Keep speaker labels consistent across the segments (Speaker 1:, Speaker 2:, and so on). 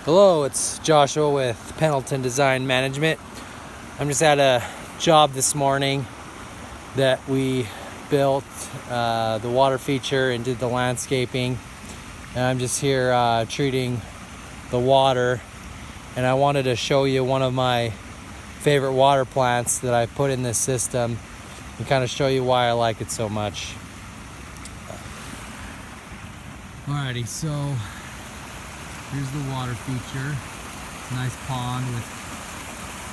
Speaker 1: Hello, it's Joshua with Pendleton Design Management. I'm just at a job this morning that we built the water feature and did the landscaping. And I'm just here treating the water. And I wanted to show you one of my favorite water plants that I put in this system and kind of show you why I like it so much. Alrighty, so here's the water feature. Nice pond with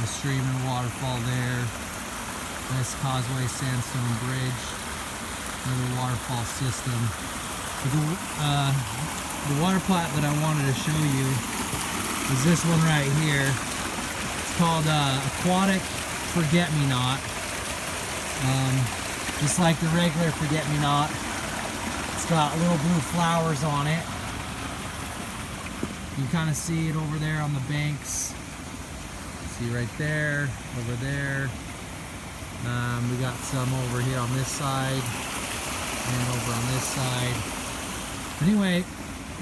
Speaker 1: a stream and waterfall there. Nice causeway sandstone bridge. Another waterfall system. But the water plant that I wanted to show you is this one right here. It's called Aquatic Forget-Me-Not. Just like the regular Forget-Me-Not, it's got little blue flowers on it. You can kind of see it over there on the banks. See right there, over there. We got some over here on this side and over on this side. But anyway,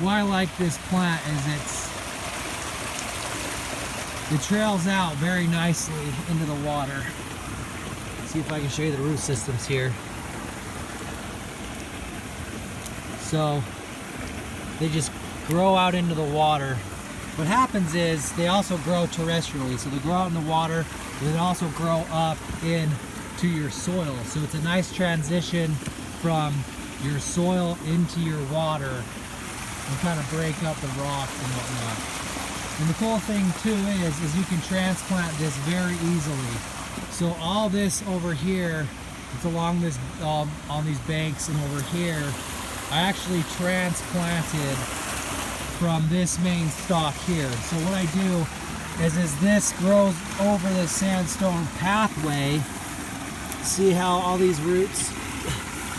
Speaker 1: why I like this plant is it trails out very nicely into the water. Let's see if I can show you the root systems here. So they just grow out into the water. What happens is they also grow terrestrially, so they grow out in the water and then also grow up into your soil. So it's a nice transition from your soil into your water and kind of break up the rock and whatnot. And the cool thing too is you can transplant this very easily. So all this over here, it's along this on these banks and over here, I actually transplanted from this main stalk here. So what I do is this grows over the sandstone pathway. See how all these roots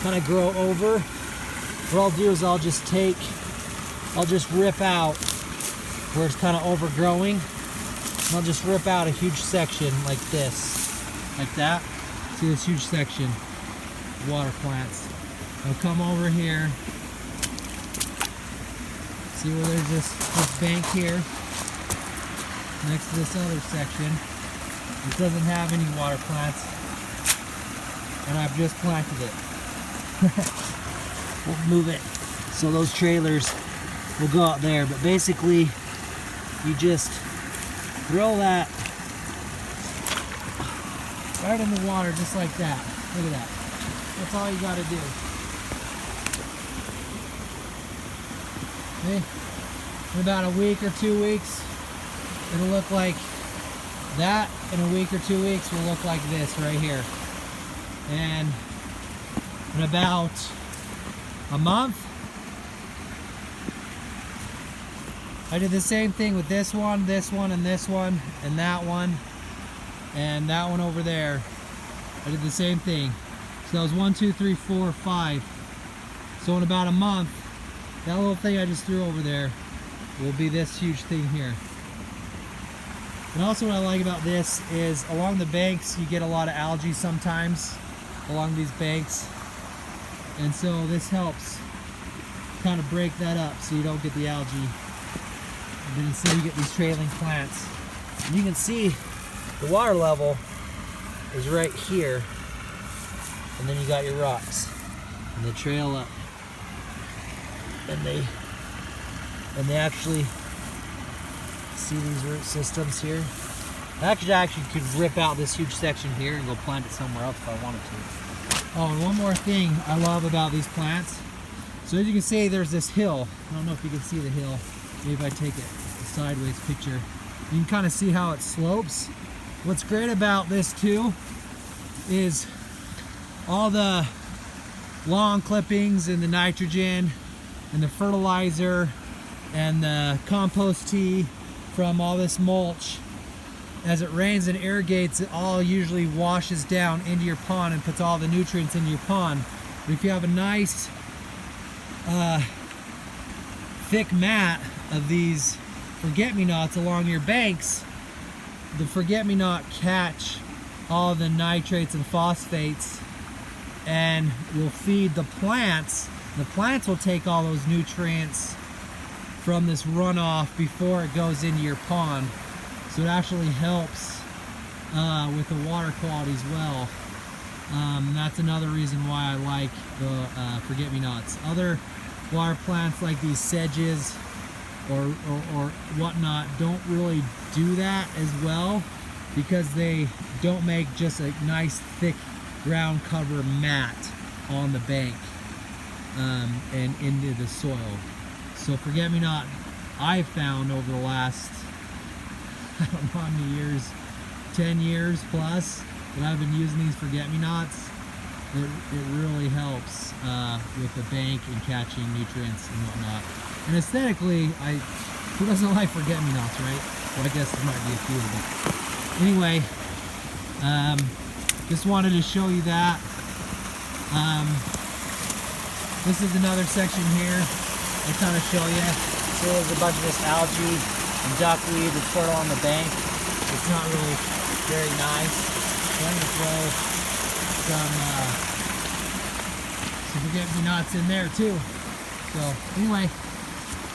Speaker 1: kind of grow over? What I'll do is I'll just rip out where it's kind of overgrowing. And I'll just rip out a huge section like this, like that. See this huge section of water plants. I'll come over here. See where there's this bank here next to this other section. It doesn't have any water plants, and I've just planted it. We'll move it so those trailers will go out there. But basically, you just throw that right in the water just like that. Look at that. That's all you got to do. Okay. In about a week or 2 weeks, it'll look like that. In a week or 2 weeks, will look like this right here. And in about a month, I did the same thing with this one, and this one, and that one over there. I did the same thing. So that was 1, 2, 3, 4, 5. So in about a month, that little thing I just threw over there will be this huge thing here. And also what I like about this is along the banks you get a lot of algae sometimes along these banks. And so this helps kind of break that up so you don't get the algae. And then instead you get these trailing plants. And you can see the water level is right here. And then you got your rocks. And they trail up. And they actually see these root systems here. I actually could rip out this huge section here and go plant it somewhere else if I wanted to. Oh, and one more thing I love about these plants. So as you can see, there's this hill. I don't know if you can see the hill. Maybe if I take a sideways picture, you can kind of see how it slopes. What's great about this too is all the lawn clippings and the nitrogen and the fertilizer and the compost tea from all this mulch, as it rains and irrigates, it all usually washes down into your pond and puts all the nutrients into your pond. But if you have a nice thick mat of these forget-me-nots along your banks, the forget-me-not catch all the nitrates and phosphates and will feed the plants. The plants will take all those nutrients from this runoff before it goes into your pond. So it actually helps with the water quality as well. That's another reason why I like the forget-me-nots. Other water plants like these sedges or whatnot don't really do that as well, because they don't make just a nice thick ground cover mat on the bank and into the soil. So forget-me-not, I've found over the last, I don't know how many years, 10 years plus, that I've been using these forget-me-nots. It really helps with the bank and catching nutrients and whatnot. And aesthetically, who doesn't like forget-me-nots, right? Well, I guess there might be a few of them. Anyway, just wanted to show you that. This is another section here. I'll kind of show you. So there's a bunch of this algae and duckweed that's sort of on the bank. It's not really very nice. So I'm gonna throw some forget-me-nots in there too. So anyway,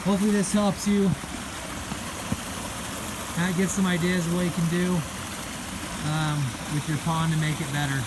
Speaker 1: hopefully this helps you kind of get some ideas of what you can do with your pond to make it better.